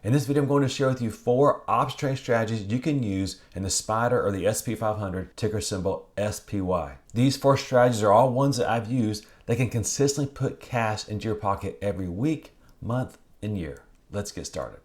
In this video, I'm going to share with you 4 option trading strategies you can use in the SPY or the SP 500, ticker symbol SPY. These 4 strategies are all ones that I've used that can consistently put cash into your pocket every week, month, and year. Let's get started.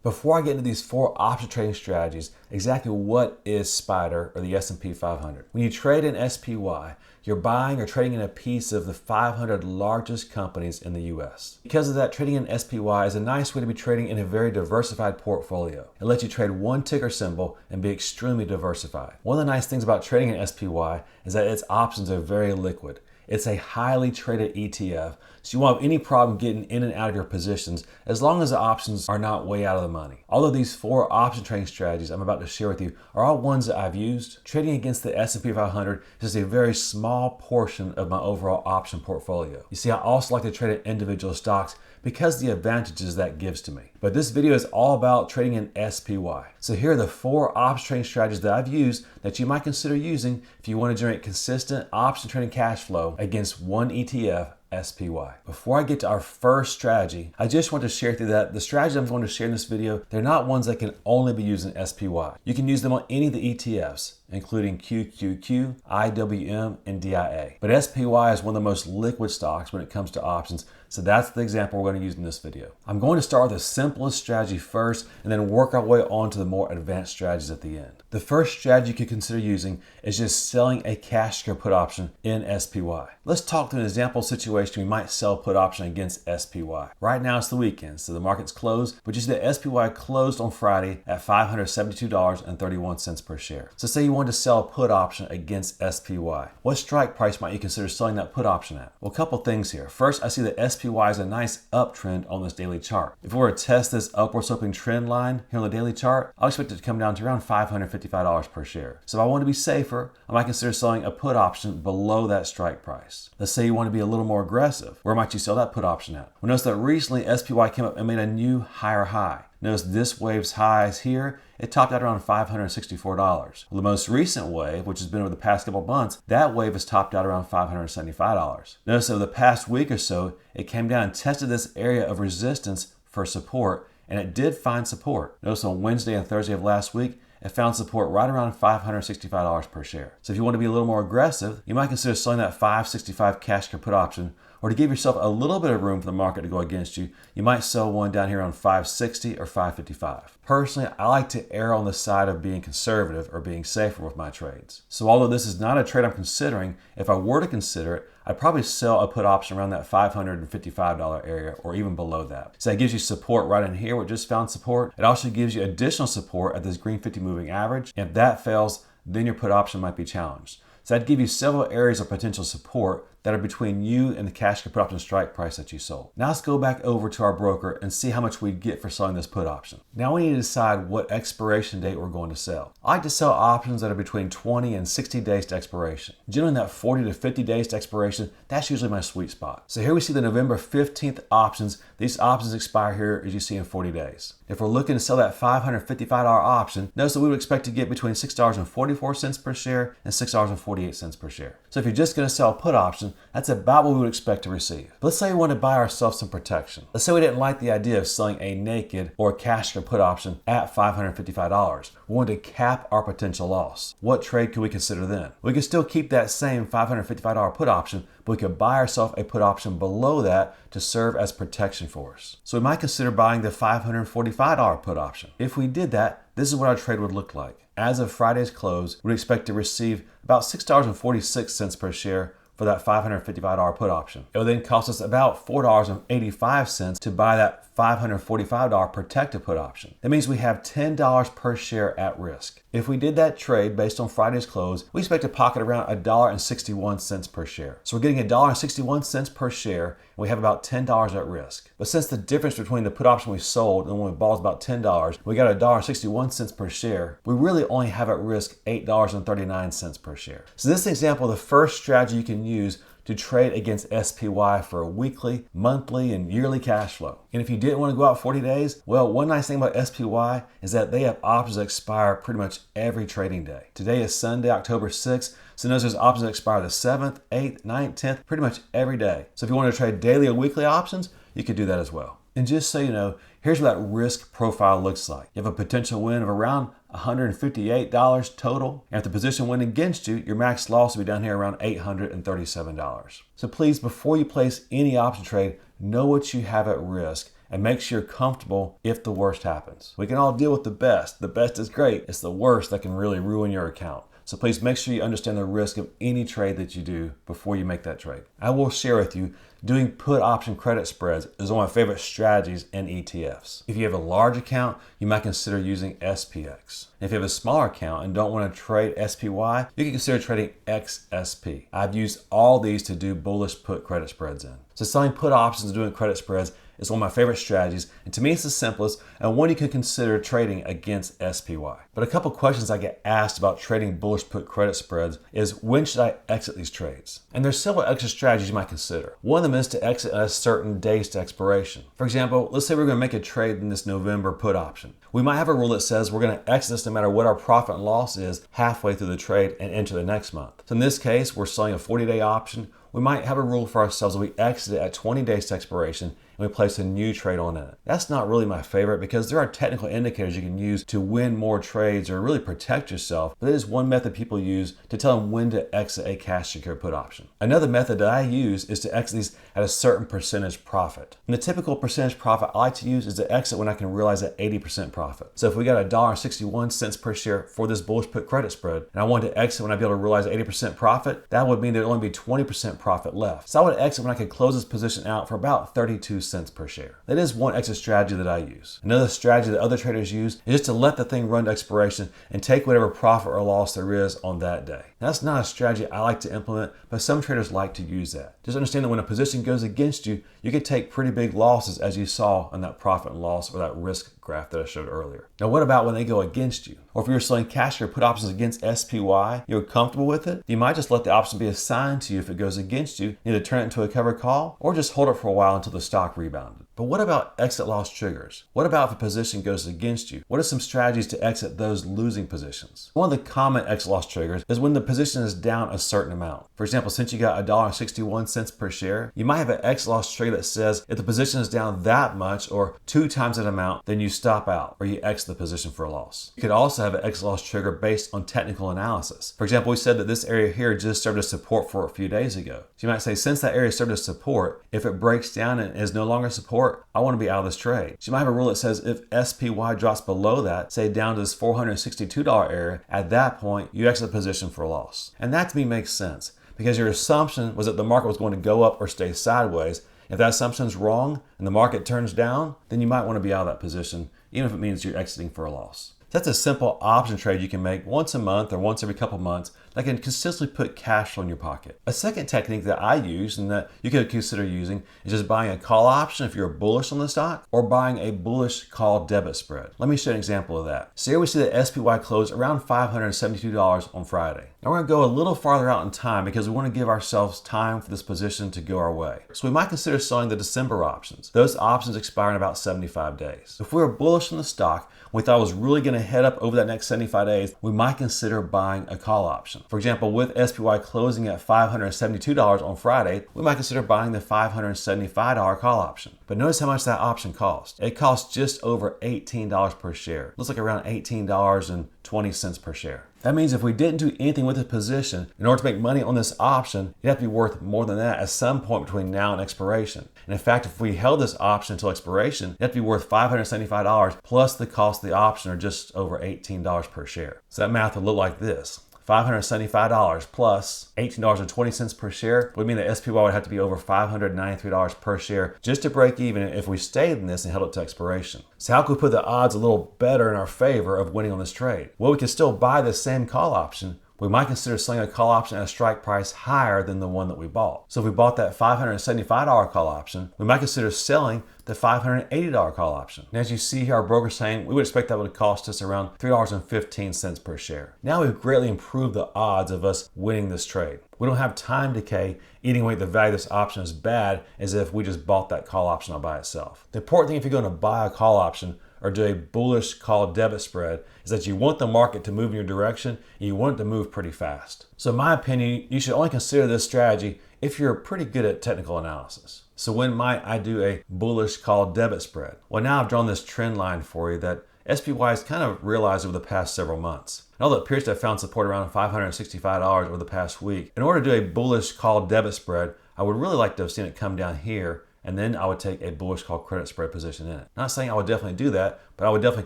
Before I get into these 4 option trading strategies, exactly what is SPY or the S&P 500? When you trade in SPY, you're buying or trading in a piece of the 500 largest companies in the US. Because of that, trading in SPY is a nice way to be trading in a very diversified portfolio. It lets you trade one ticker symbol and be extremely diversified. One of the nice things about trading in SPY is that its options are very liquid. It's a highly traded ETF, so you won't have any problem getting in and out of your positions as long as the options are not way out of the money. Although these 4 option trading strategies I'm about to share with you are all ones that I've used, trading against the S&P 500 is just a very small portion of my overall option portfolio. You see, I also like to trade in individual stocks because of the advantages that gives to me. But this video is all about trading in SPY. So here are the 4 option trading strategies that I've used that you might consider using if you want to generate consistent option trading cash flow against one ETF, SPY. Before I get to our first strategy, I just want to share with you that the strategies I'm going to share in this video, they're not ones that can only be used in SPY. You can use them on any of the ETFs, including QQQ, IWM, and DIA. But SPY is one of the most liquid stocks when it comes to options, so that's the example we're going to use in this video. I'm going to start with the simplest strategy first and then work our way on to the more advanced strategies at the end. The first strategy you could consider using is just selling a cash secure put option in SPY. Let's talk through an example situation we might sell a put option against SPY. Right now it's the weekend, so the market's closed, but you see that SPY closed on Friday at $572.31 per share. So say you want to sell a put option against SPY. What strike price might you consider selling that put option at? Well, a couple things here. First, I see that SPY is a nice uptrend on this daily chart. If we were to test this upward sloping trend line here on the daily chart, I'll expect it to come down to around $555 per share. So if I want to be safer, I might consider selling a put option below that strike price. Let's say you want to be a little more aggressive. Where might you sell that put option at? Well, notice that recently SPY came up and made a new higher high. Notice this wave's highs here, it topped out around $564. Well, the most recent wave, which has been over the past couple of months, that wave has topped out around $575. Notice over the past week or so, it came down and tested this area of resistance for support, and it did find support. Notice on Wednesday and Thursday of last week, it found support right around $565 per share. So if you want to be a little more aggressive, you might consider selling that $565 cash secure put option, or to give yourself a little bit of room for the market to go against you, you might sell one down here on $560 or $555. Personally, I like to err on the side of being conservative or being safer with my trades. So although this is not a trade I'm considering, if I were to consider it, I'd probably sell a put option around that $555 area or even below that. So that gives you support right in here where it just found support. It also gives you additional support at this green 50 moving average. If that fails, then your put option might be challenged. So that'd give you several areas of potential support that are between you and the cash secure put option strike price that you sold. Now let's go back over to our broker and see how much we'd get for selling this put option. Now we need to decide what expiration date we're going to sell. I like to sell options that are between 20 and 60 days to expiration. Generally that 40 to 50 days to expiration, that's usually my sweet spot. So here we see the November 15th options. These options expire here as you see in 40 days. If we're looking to sell that $555 option, notice that we would expect to get between $6.44 per share and $6.48 per share. So if you're just going to sell a put option, that's about what we would expect to receive. But let's say we want to buy ourselves some protection. Let's say we didn't like the idea of selling a naked or cash secure put option at $555. We want to cap our potential loss. What trade could we consider then? We could still keep that same $555 put option, but we could buy ourselves a put option below that to serve as protection for us. So we might consider buying the $545 put option. If we did that, this is what our trade would look like. As of Friday's close, we'd expect to receive about $6.46 per share for that $555 put option. It would then cost us about $4.85 to buy that $545 protected put option. That means we have $10 per share at risk. If we did that trade based on Friday's close, we expect to pocket around $1.61 per share. So we're getting $1.61 per share, and we have about $10 at risk. But since the difference between the put option we sold and the one we bought is about $10, we got $1.61 per share, we really only have at risk $8.39 per share. So this is an example of the first strategy you can use to trade against SPY for a weekly, monthly, and yearly cash flow. And if you didn't want to go out 40 days, well, one nice thing about SPY is that they have options that expire pretty much every trading day. Today is Sunday, October 6th, so notice there's options that expire the 7th, 8th, 9th, 10th, pretty much every day. So if you want to trade daily or weekly options, you could do that as well. And just so you know, Here's what that risk profile looks like. You have a potential win of around $158 total, and if the position went against you, your max loss will be down here around $837. So please, before you place any option trade, know what you have at risk and make sure you're comfortable if the worst happens. We can all deal with the best. The best is great. It's the worst that can really ruin your account. So please make sure you understand the risk of any trade that you do before you make that trade. I will share with you, doing put option credit spreads is one of my favorite strategies in ETFs. If you have a large account, you might consider using SPX. If you have a smaller account and don't want to trade SPY, you can consider trading XSP. I've used all these to do bullish put credit spreads in. So selling put options and doing credit spreads is one of my favorite strategies, and to me it's the simplest and one you can consider trading against SPY. But a couple questions I get asked about trading bullish put credit spreads is, when should I exit these trades? And there's several exit strategies you might consider. One of them is to exit at a certain days to expiration. For example, let's say we're going to make a trade in this November put option. We might have a rule that says we're going to exit this no matter what our profit and loss is halfway through the trade and enter the next month. So in this case, we're selling a 40-day option. We might have a rule for ourselves that we exit it at 20 days to expiration and we place a new trade on it. That's not really my favorite because there are technical indicators you can use to win more trades or really protect yourself, but it is one method people use to tell them when to exit a cash secured put option. Another method that I use is to exit these at a certain percentage profit. And the typical percentage profit I like to use is to exit when I can realize that 80% profit. So if we got $1.61 per share for this bullish put credit spread, and I wanted to exit when I'd be able to realize 80% profit, that would mean there'd only be 20% profit left. So I would exit when I could close this position out for about 32 cents per share. That is one exit strategy that I use. Another strategy that other traders use is just to let the thing run to expiration and take whatever profit or loss there is on that day. Now, that's not a strategy I like to implement, but some traders like to use that. Just understand that when a position goes against you, you can take pretty big losses, as you saw on that profit and loss or that risk graph that I showed earlier. Now, what about when they go against you? Or if you're selling cash or put options against SPY, you're comfortable with it, you might just let the option be assigned to you if it goes against you, either turn it into a covered call or just hold it for a while until the stock rebounded. But what about exit loss triggers? What about if a position goes against you? What are some strategies to exit those losing positions? One of the common exit loss triggers is when the position is down a certain amount. For example, since you got $1.61 per share, you might have an exit loss trigger that says if the position is down that much or 2 times that amount, then you stop out or you exit the position for a loss. You could also have an exit loss trigger based on technical analysis. For example, we said that this area here just served as support for a few days ago. So you might say, since that area served as support, if it breaks down and is no longer support, I want to be out of this trade. So you might have a rule that says if SPY drops below that, say down to this $462 area, at that point, you exit the position for a loss. And that to me makes sense because your assumption was that the market was going to go up or stay sideways. If that assumption is wrong and the market turns down, then you might want to be out of that position, even if it means you're exiting for a loss. That's a simple option trade you can make once a month or once every couple months that can consistently put cash flow in your pocket. A second technique that I use and that you could consider using is just buying a call option if you're bullish on the stock or buying a bullish call debit spread. Let me show you an example of that. So here we see that SPY closed around $572 on Friday. Now we're going to go a little farther out in time because we want to give ourselves time for this position to go our way. So we might consider selling the December options. Those options expire in about 75 days. If we were bullish on the stock, we thought it was really going to head up over that next 75 days, we might consider buying a call option. For example, with SPY closing at $572 on Friday, we might consider buying the $575 call option. But notice how much that option cost. It costs just over $18 per share. Looks like around $18.20 per share. That means if we didn't do anything with the position, in order to make money on this option, it'd have to be worth more than that at some point between now and expiration. And in fact, if we held this option until expiration, it'd have to be worth $575 plus the cost of the option, or just over $18 per share. So that math would look like this. $575 plus $18.20 per share would mean that SPY would have to be over $593 per share just to break even if we stayed in this and held it to expiration. So how could we put the odds a little better in our favor of winning on this trade? Well, we could still buy the same call option. We might consider selling a call option at a strike price higher than the one that we bought. So if we bought that $575 call option, we might consider selling the $580 call option. And as you see here, our broker's saying we would expect that would cost us around $3.15 per share. Now we've greatly improved the odds of us winning this trade. We don't have time decay eating away the value of this option as bad as if we just bought that call option all by itself. The important thing if you're going to buy a call option or do a bullish call debit spread is that you want the market to move in your direction and you want it to move pretty fast. So in my opinion, you should only consider this strategy if you're pretty good at technical analysis. So when might I do a bullish call debit spread? Well, now I've drawn this trend line for you that SPY has kind of realized over the past several months. And although it appears to have found support around $565 over the past week, in order to do a bullish call debit spread, I would really like to have seen it come down here, and then I would take a bullish call credit spread position in it. Not saying I would definitely do that, but I would definitely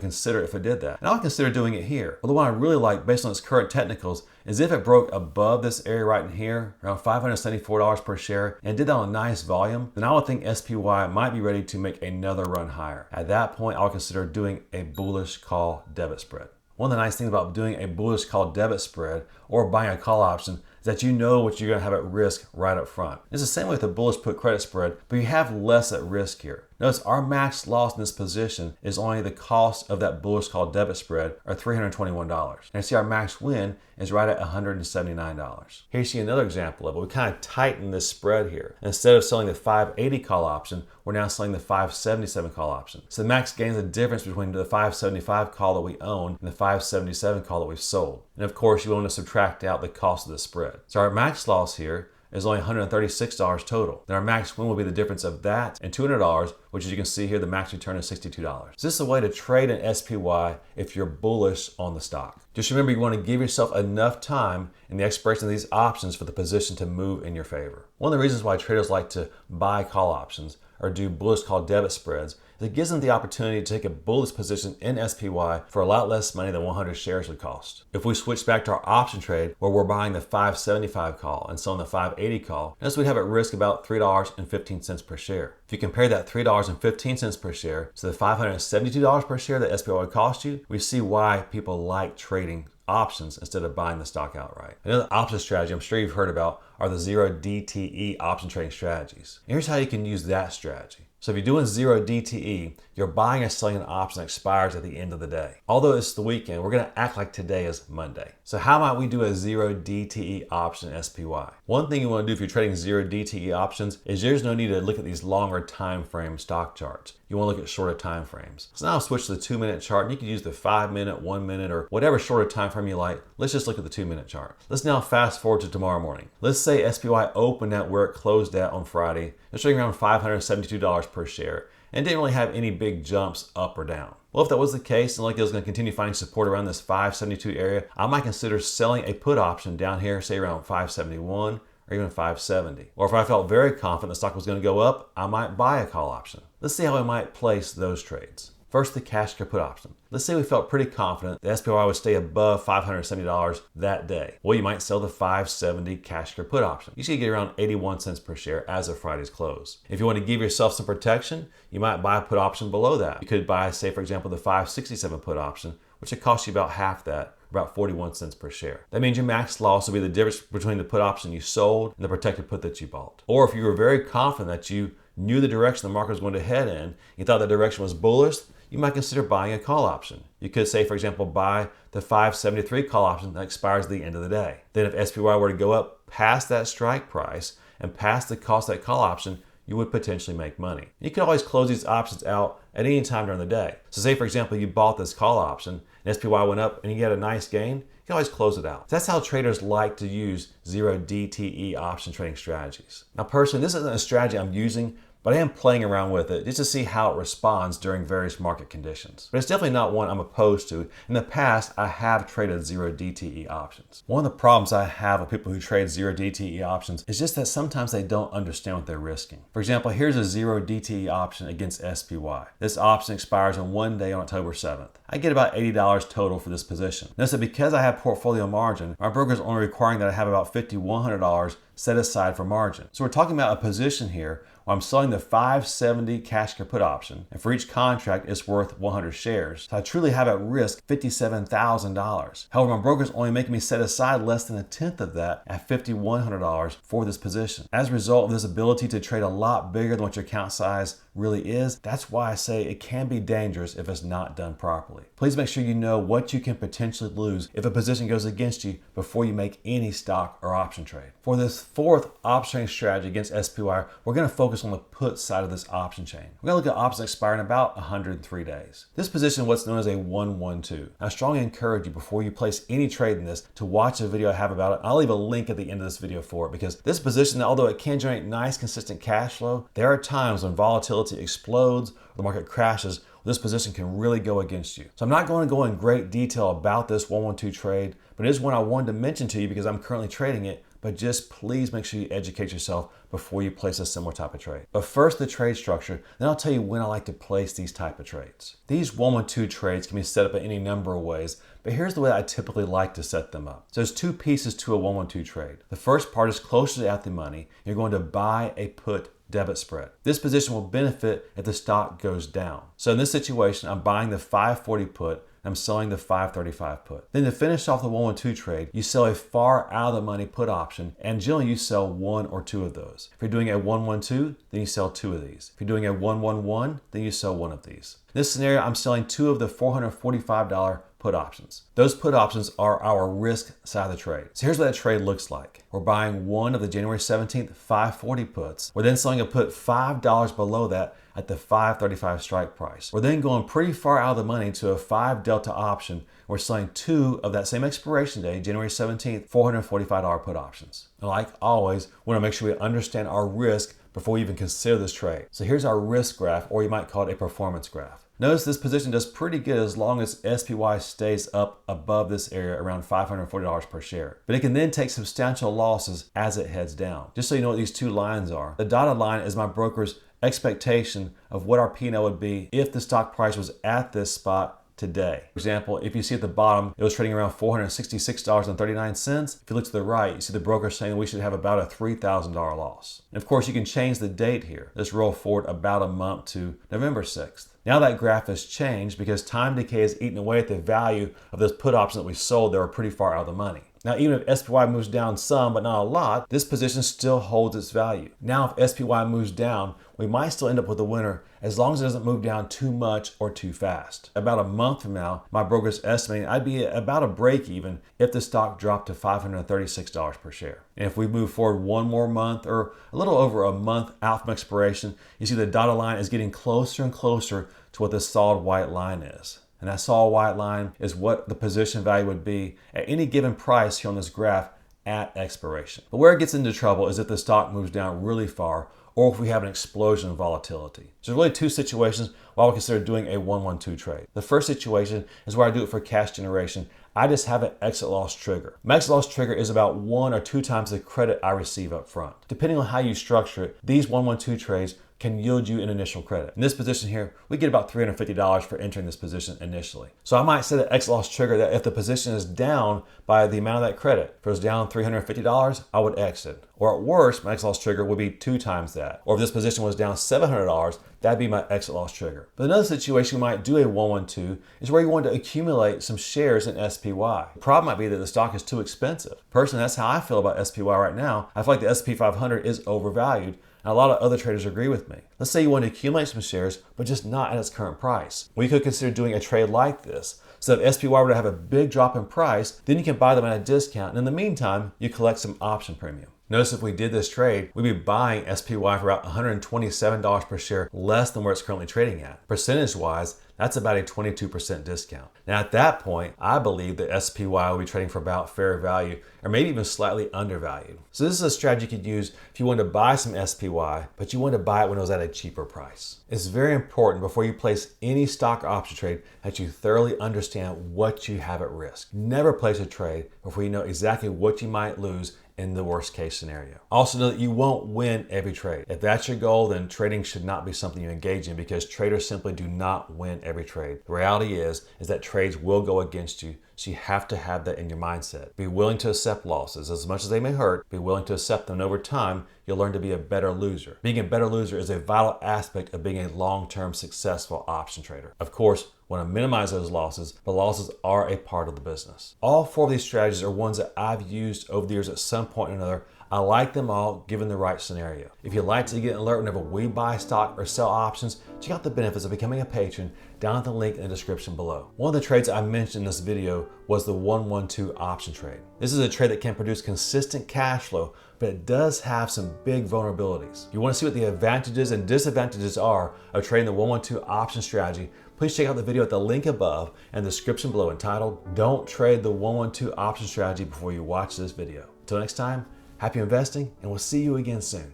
consider it if it did that. And I would consider doing it here. Well, the one I really like based on its current technicals is if it broke above this area right in here, around $574 per share, and did that on a nice volume, then I would think SPY might be ready to make another run higher. At that point, I would consider doing a bullish call debit spread. One of the nice things about doing a bullish call debit spread or buying a call option is that you know what you're going to have at risk right up front. It's the same way with a bullish put credit spread, but you have less at risk here. Notice our max loss in this position is only the cost of that bullish call debit spread, or $321. And you see our max win is right at $179. Here you see another example of it. We kind of tighten this spread here. Instead of selling the 580 call option, we're now selling the 577 call option. So the max gain is the difference between the 575 call that we own and the 577 call that we've sold. And of course, you want to subtract out the cost of the spread. So our max loss here is only $136 total. Then our max win will be the difference of that and $200, which as you can see here, the max return is $62. So this is a way to trade an SPY if you're bullish on the stock. Just remember, you want to give yourself enough time in the expiration of these options for the position to move in your favor. One of the reasons why traders like to buy call options or do bullish call debit spreads is it gives them the opportunity to take a bullish position in SPY for a lot less money than 100 shares would cost. If we switch back to our option trade where we're buying the 575 call and selling the 580 call, notice we'd have at risk about $3.15 per share. If you compare that $3.15 per share to the $572 per share that SPY would cost you, we see why people like trading options instead of buying the stock outright. Another option strategy I'm sure you've heard about are the 0 DTE option trading strategies. And here's how you can use that strategy. So if you're doing 0 DTE, you're buying or selling an option that expires at the end of the day. Although it's the weekend, we're going to act like today is Monday. So how might we do a 0 DTE option SPY? One thing you want to do if you're trading 0 DTE options is there's no need to look at these longer time frame stock charts. You want to look at shorter time frames. So now I'll switch to the 2-minute chart, and you can use the 5-minute, 1 minute, or whatever shorter time frame you like. Let's just look at the 2-minute chart. Let's now fast forward to tomorrow morning. Let's say SPY opened at where it closed at on Friday. It's trading around $572 per share and didn't really have any big jumps up or down. Well, if that was the case and like it was going to continue finding support around this 572 area, I might consider selling a put option down here, say around 571 or even 570. Or if I felt very confident the stock was going to go up, I might buy a call option. Let's see how we might place those trades. First, the cash put option. Let's say we felt pretty confident the SPY would stay above $570 that day. Well, you might sell the 570 cash put option. You should get around 81 cents per share as of Friday's close. If you want to give yourself some protection, you might buy a put option below that. You could buy, say, for example, the 567 put option, which would cost you about half that, about 41 cents per share. That means your max loss will be the difference between the put option you sold and the protected put that you bought. Or if you were very confident that you knew the direction the market was going to head in, you thought the direction was bullish, you might consider buying a call option. You could say, for example, buy the 573 call option that expires at the end of the day. Then if SPY were to go up past that strike price and past the cost of that call option, you would potentially make money. You can always close these options out at any time during the day. So say, for example, you bought this call option and SPY went up and you get a nice gain, you can always close it out. That's how traders like to use 0 DTE option trading strategies. Now personally, this isn't a strategy I'm using, but I am playing around with it just to see how it responds during various market conditions. But it's definitely not one I'm opposed to. In the past, I have traded 0 DTE options. One of the problems I have with people who trade 0 DTE options is just that sometimes they don't understand what they're risking. For example, here's a 0 DTE option against SPY. This option expires on one day on October 7th. I get about $80 total for this position. Notice that because I have portfolio margin, my broker is only requiring that I have about $5,100 set aside for margin. So we're talking about a position here where I'm selling the 570 cash put option, and for each contract it's worth 100 shares. So I truly have at risk $57,000. However, my broker is only making me set aside less than a tenth of that at $5,100 for this position. As a result of this ability to trade a lot bigger than what your account size really is, that's why I say it can be dangerous if it's not done properly. Please make sure you know what you can potentially lose if a position goes against you before you make any stock or option trade. For this fourth option chain strategy against SPY, we're going to focus on the put side of this option chain. We're going to look at options expiring in about 103 days. This position is what's known as a 112. I strongly encourage you before you place any trade in this to watch a video I have about it. I'll leave a link at the end of this video for it, because this position, although it can generate nice consistent cash flow, there are times when volatility explodes or the market crashes, this position can really go against you. So I'm not going to go in great detail about this 112 trade, but it is one I wanted to mention to you because I'm currently trading it. But just please make sure you educate yourself before you place a similar type of trade. But first, the trade structure, then I'll tell you when I like to place these type of trades. These 112 trades can be set up in any number of ways, but here's the way I typically like to set them up. So there's two pieces to a 112 trade. The first part is closer to at the money. You're going to buy a put debit spread. This position will benefit if the stock goes down. So in this situation, I'm buying the 540 put, I'm selling the 535 put. Then to finish off the 112 trade, you sell a far out of the money put option, and generally you sell one or two of those. If you're doing a 112, then you sell two of these. If you're doing a 111, then you sell one of these. In this scenario, I'm selling two of the $445 put options. Those put options are our risk side of the trade. So here's what that trade looks like. We're buying one of the January 17th 540 puts. We're then selling a put $5 below that at the 535 strike price. We're then going pretty far out of the money to a 5 delta option. We're selling two of that same expiration day, January 17th, $445 put options. And like always, we want to make sure we understand our risk before we even consider this trade. So here's our risk graph, or you might call it a performance graph. Notice this position does pretty good as long as SPY stays up above this area around $540 per share. But it can then take substantial losses as it heads down. Just so you know what these two lines are. The dotted line is my broker's expectation of what our P&L would be if the stock price was at this spot today. For example, if you see at the bottom, it was trading around $466.39. If you look to the right, you see the broker saying we should have about a $3,000 loss. And of course, you can change the date here. Let's roll forward about a month to November 6th. Now that graph has changed because time decay has eaten away at the value of those put options that we sold that were pretty far out of the money. Now, even if SPY moves down some, but not a lot, this position still holds its value. Now, if SPY moves down, we might still end up with a winner as long as it doesn't move down too much or too fast. About a month from now, my broker's estimating I'd be about a break even if the stock dropped to $536 per share. And if we move forward one more month or a little over a month out from expiration, you see the dotted line is getting closer and closer to what the solid white line is. And that solid white line is what the position value would be at any given price here on this graph at expiration. But where it gets into trouble is if the stock moves down really far or if we have an explosion of volatility. So there's really two situations why we consider doing a 112 trade. The first situation is where I do it for cash generation. I just have an exit loss trigger. My exit loss trigger is about 1 or 2 times the credit I receive up front. Depending on how you structure it, these 112 trades can yield you an initial credit. In this position here, we get about $350 for entering this position initially. So I might set an exit loss trigger that if the position is down by the amount of that credit, if it was down $350, I would exit. Or at worst, my exit loss trigger would be 2 times that. Or if this position was down $700, that'd be my exit loss trigger. But another situation we might do a 112 is where you want to accumulate some shares in SPY. The problem might be that the stock is too expensive. Personally, that's how I feel about SPY right now. I feel like the SP 500 is overvalued. And a lot of other traders agree with me. Let's say you want to accumulate some shares, but just not at its current price. We could consider doing a trade like this. So if SPY were to have a big drop in price, then you can buy them at a discount. And in the meantime, you collect some option premium. Notice if we did this trade, we'd be buying SPY for about $127 per share less than where it's currently trading at. Percentage-wise, that's about a 22% discount. Now at that point, I believe that SPY will be trading for about fair value or maybe even slightly undervalued. So this is a strategy you could use if you want to buy some SPY, but you want to buy it when it was at a cheaper price. It's very important before you place any stock or option trade that you thoroughly understand what you have at risk. Never place a trade before you know exactly what you might lose in the worst case scenario. Also know that you won't win every trade. If that's your goal, then trading should not be something you engage in because traders simply do not win every trade. The reality is that trades will go against you, so you have to have that in your mindset. Be willing to accept losses as much as they may hurt. Be willing to accept them, and over time, you'll learn to be a better loser. Being a better loser is a vital aspect of being a long-term successful option trader. Of course, we want to minimize those losses, but losses are a part of the business. All 4 of these strategies are ones that I've used over the years at some point or another. I like them all given the right scenario. If you'd like to get an alert whenever we buy stock or sell options, check out the benefits of becoming a patron down at the link in the description below. One of the trades I mentioned in this video was the 112 option trade. This is a trade that can produce consistent cash flow, but it does have some big vulnerabilities. You want to see what the advantages and disadvantages are of trading the 112 option strategy, please check out the video at the link above and the description below entitled Don't Trade the 112 Option Strategy before you watch this video. Until next time, happy investing, and we'll see you again soon.